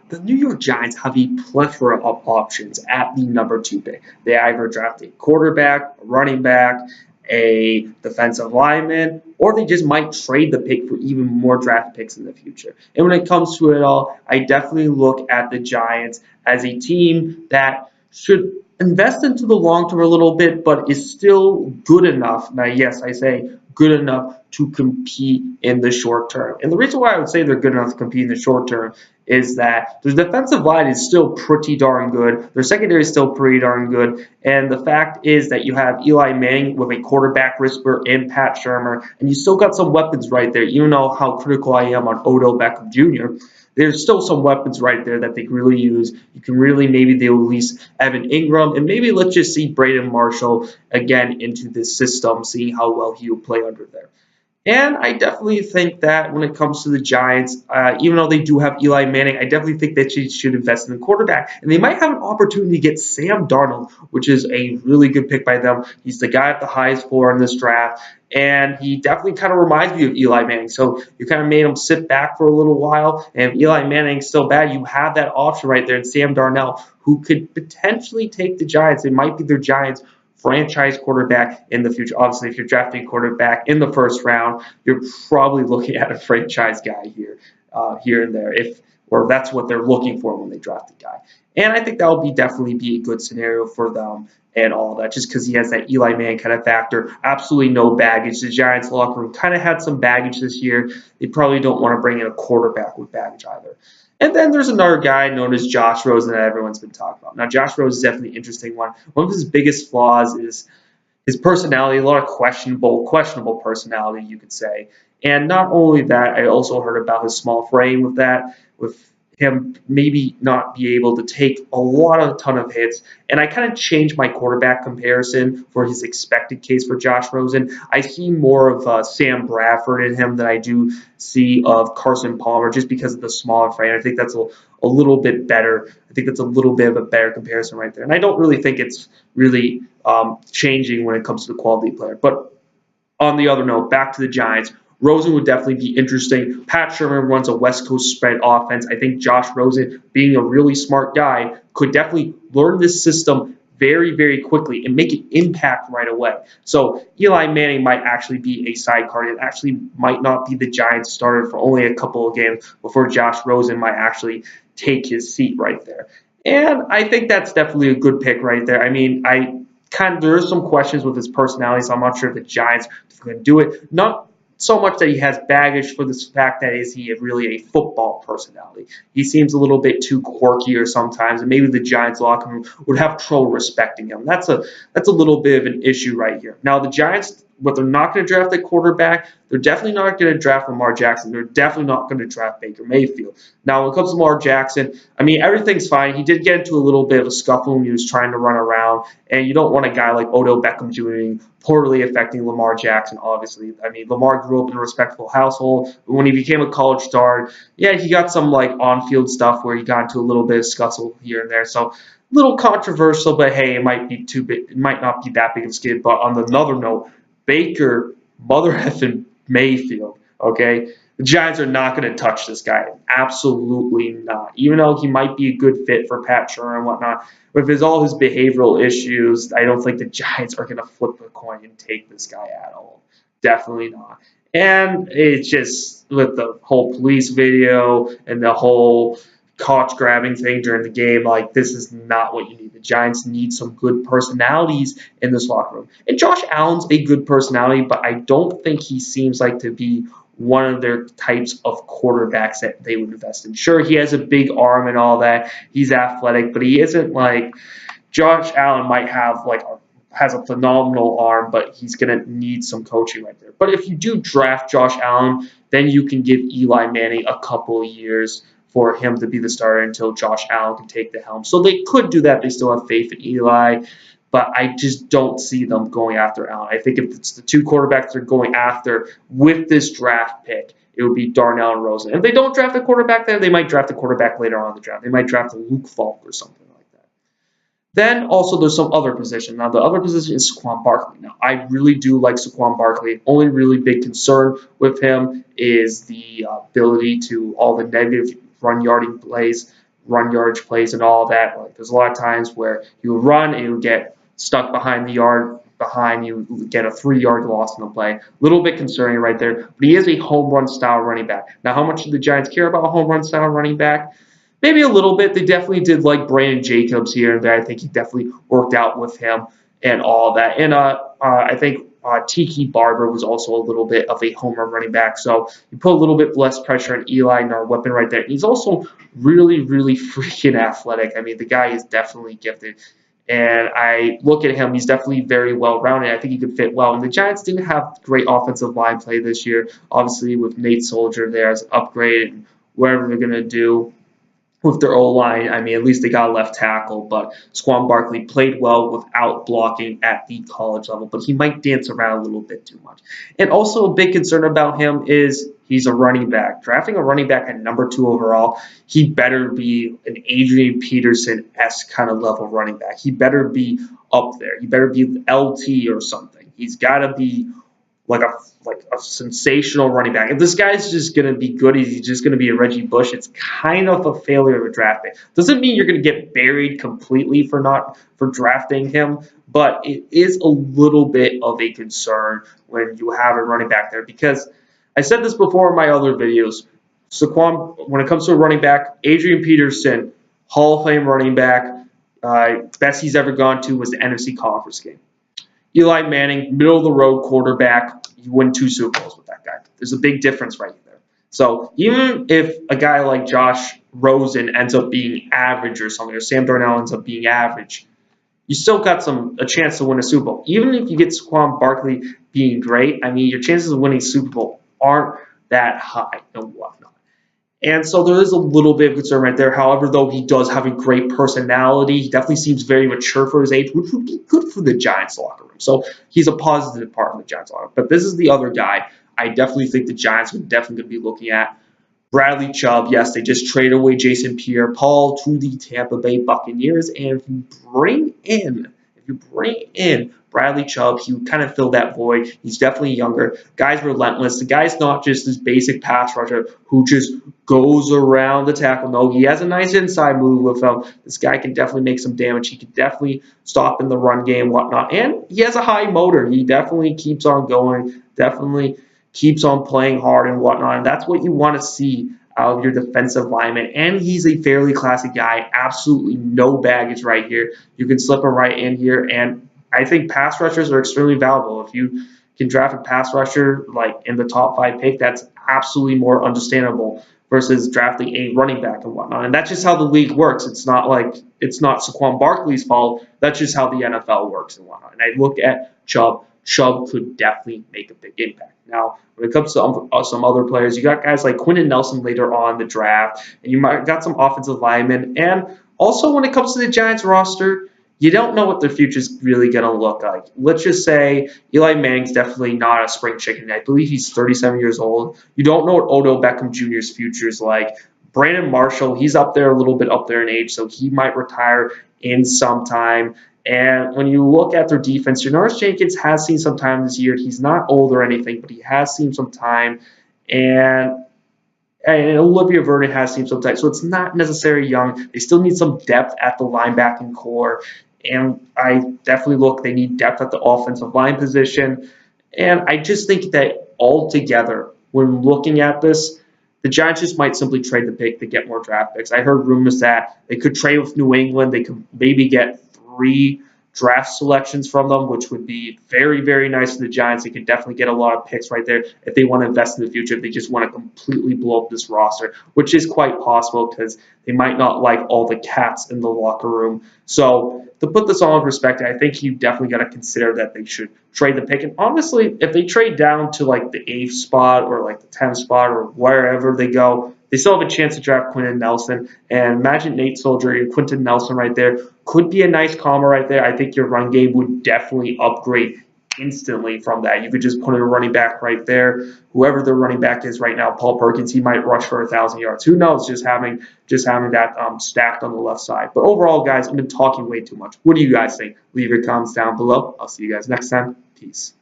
The New York Giants have a plethora of options at the number 2 pick. They either draft a quarterback, a running back, a defensive lineman, or they just might trade the pick for even more draft picks in the future. And when it comes to it all, I definitely look at the Giants as a team that should invest into the long term a little bit, but is still good enough. Now, yes, I say good enough to compete in the short term. And the reason why I would say they're good enough to compete in the short term is that their defensive line is still pretty darn good. Their secondary is still pretty darn good. And the fact is that you have Eli Manning with a quarterback whisperer in Pat Shurmur, and you still got some weapons right there. Even though how critical I am on Odell Beckham Jr., there's still some weapons right there that they can really use. You can really maybe they'll release Evan Ingram, and maybe let's just see Braden Marshall again into this system, see how well he will play under there. And I definitely think that when it comes to the Giants, even though they do have Eli Manning, I definitely think that you should invest in the quarterback. And they might have an opportunity to get Sam Darnold, which is a really good pick by them. He's the guy at the highest floor in this draft. And he definitely kind of reminds me of Eli Manning. So you kind of made him sit back for a little while. And if Eli Manning's still bad, you have that option right there in Sam Darnold, who could potentially take the Giants. It might be their Giants franchise quarterback in the future. Obviously, if you're drafting a quarterback in the first round, you're probably looking at a franchise guy here and there, or that's what they're looking for when they draft a guy. And I think that will definitely be a good scenario for them and all that, just because he has that Eli Manning kind of factor. Absolutely no baggage. The Giants locker room kind of had some baggage this year. They probably don't want to bring in a quarterback with baggage either. And then there's another guy known as Josh Rosen that everyone's been talking about. Now, Josh Rosen is definitely an interesting one. One of his biggest flaws is his personality, a lot of questionable personality, you could say. And not only that, I also heard about his small frame with him maybe not be able to take a ton of hits. And I kind of changed my quarterback comparison for his expected case for Josh Rosen. I see more of Sam Bradford in him than I do see of Carson Palmer, just because of the smaller frame. I think that's a little bit better. I think that's a little bit of a better comparison right there. And I don't really think it's really changing when it comes to the quality player. But on the other note, back to the Giants. Rosen would definitely be interesting. Pat Shurmur runs a West Coast spread offense. I think Josh Rosen, being a really smart guy, could definitely learn this system very, very quickly and make an impact right away. So Eli Manning might actually be a sidecar. It actually might not be the Giants starter for only a couple of games before Josh Rosen might actually take his seat right there. And I think that's definitely a good pick right there. I mean, there are some questions with his personality, so I'm not sure if the Giants are going to do it. Not so much that he has baggage for this fact that is he really a football personality. He seems a little bit too quirky or sometimes, and maybe the Giants locker room would have trouble respecting him. That's a little bit of an issue right here. Now the Giants, what they're not going to draft a quarterback, they're definitely not going to draft Lamar Jackson. They're definitely not going to draft Baker Mayfield. Now when it comes to Lamar Jackson, I mean everything's fine. He did get into a little bit of a scuffle when he was trying to run around, and you don't want a guy like Odell Beckham Jr. poorly affecting Lamar Jackson, obviously. I mean, Lamar grew up in a respectable household, but when he became a college star, yeah, he got some like on-field stuff where he got into a little bit of scuffle here and there. So a little controversial, but hey, it might be too big. It might not be that big of a skid. But on another note, Baker, mother effing Mayfield, okay? The Giants are not going to touch this guy. Absolutely not. Even though he might be a good fit for Pat Shurmur and whatnot, with all his behavioral issues, I don't think the Giants are going to flip a coin and take this guy at all. Definitely not. And it's just with the whole police video and the whole crotch grabbing thing during the game, like this is not what you need. The Giants need some good personalities in this locker room. And Josh Allen's a good personality, but I don't think he seems like to be one of their types of quarterbacks that they would invest in. Sure, he has a big arm and all that. He's athletic, but he isn't like Josh Allen has a phenomenal arm, but he's going to need some coaching right there. But if you do draft Josh Allen, then you can give Eli Manning a couple of years for him to be the starter until Josh Allen can take the helm. So they could do that. They still have faith in Eli. But I just don't see them going after Allen. I think if it's the two quarterbacks they're going after with this draft pick, it would be Darnell and Rosen. If they don't draft a quarterback there, they might draft a quarterback later on in the draft. They might draft a Luke Falk or something like that. Then also there's some other position. Now the other position is Saquon Barkley. Now I really do like Saquon Barkley. Only really big concern with him is the ability to all the negative run yarding plays run yardage plays and all that. Like there's a lot of times where he would run and he would get stuck behind the yard behind you, get a 3-yard loss in the play. A little bit concerning right there, but he is a home run style running back. Now, how much do the Giants care about a home run style running back? Maybe a little bit. They definitely did like Brandon Jacobs here and there. I think he definitely worked out with him and all that. And I think Tiki Barber was also a little bit of a home run running back. So you put a little bit less pressure on Eli and our weapon right there. He's also really, really freaking athletic. I mean, the guy is definitely gifted. And I look at him, he's definitely very well-rounded. I think he could fit well. And the Giants didn't have great offensive line play this year, obviously with Nate Soldier there as an upgrade and whatever they're going to do with their O-line. I mean, at least they got a left tackle, but Saquon Barkley played well without blocking at the college level, but he might dance around a little bit too much. And also a big concern about him is he's a running back. Drafting a running back at number 2 overall, he better be an Adrian Peterson-esque kind of level running back. He better be up there. He better be LT or something. He's got to be like a sensational running back. If this guy's just going to be good, he's just going to be a Reggie Bush, it's kind of a failure of a draft pick. Doesn't mean you're going to get buried completely for drafting him, but it is a little bit of a concern when you have a running back there, because I said this before in my other videos. Saquon, when it comes to a running back, Adrian Peterson, Hall of Fame running back, best he's ever gone to was the NFC Conference game. Eli Manning, middle-of-the-road quarterback, you win 2 Super Bowls with that guy. There's a big difference right there. So even if a guy like Josh Rosen ends up being average or something, or Sam Darnold ends up being average, you still got a chance to win a Super Bowl. Even if you get Saquon Barkley being great, I mean, your chances of winning a Super Bowl aren't that high and whatnot. And so there is a little bit of concern right there. However, though, he does have a great personality. He definitely seems very mature for his age, which would be good for the Giants locker room. So he's a positive part of the Giants locker room. But this is the other guy I definitely think the Giants are definitely going to be looking at. Bradley Chubb. Yes, they just traded away Jason Pierre-Paul to the Tampa Bay Buccaneers. And if you bring in Bradley Chubb, he would kind of fill that void. He's definitely younger. Guy's relentless. The guy's not just this basic pass rusher who just goes around the tackle. No, he has a nice inside move with him. This guy can definitely make some damage. He can definitely stop in the run game, whatnot. And he has a high motor. He definitely keeps on going, definitely keeps on playing hard and whatnot. And that's what you want to see out of your defensive lineman. And he's a fairly classic guy. Absolutely no baggage right here. You can slip him right in here, and I think pass rushers are extremely valuable. If you can draft a pass rusher like in the top 5 pick, that's absolutely more understandable versus drafting a running back and whatnot. And that's just how the league works. It's not Saquon Barkley's fault. That's just how the NFL works and whatnot. And I look at Chubb. Chubb could definitely make a big impact. Now, when it comes to some other players, you got guys like Quentin Nelson later on in the draft, and you might got some offensive linemen. And also when it comes to the Giants roster, you don't know what their future is really going to look like. Let's just say Eli Manning's definitely not a spring chicken. I believe he's 37 years old. You don't know what Odell Beckham Jr.'s future is like. Brandon Marshall, he's up there, a little bit up there in age, so he might retire in some time. And when you look at their defense, Janoris Jenkins has seen some time this year. He's not old or anything, but he has seen some time. And Olivia Vernon has seen some time. So it's not necessarily young. They still need some depth at the linebacking core. And I definitely they need depth at the offensive line position. And I just think that altogether, when looking at this, the Giants just might simply trade the pick to get more draft picks. I heard rumors that they could trade with New England. They could maybe get 3 draft selections from them, which would be very, very nice for the Giants. They could definitely get a lot of picks right there if they want to invest in the future, if they just want to completely blow up this roster, which is quite possible because they might not like all the cats in the locker room. So to put this all in perspective, I think you definitely got to consider that they should trade the pick. And honestly, if they trade down to like the 8th spot or like the 10th spot or wherever they go, they still have a chance to draft Quentin Nelson. And imagine Nate Soldier and Quentin Nelson right there. Could be a nice combo right there. I think your run game would definitely upgrade instantly from that. You could just put in a running back right there. Whoever the running back is right now, Paul Perkins, he might rush for 1,000 yards. Who knows? Just having that stacked on the left side. But overall, guys, I've been talking way too much. What do you guys think? Leave your comments down below. I'll see you guys next time. Peace.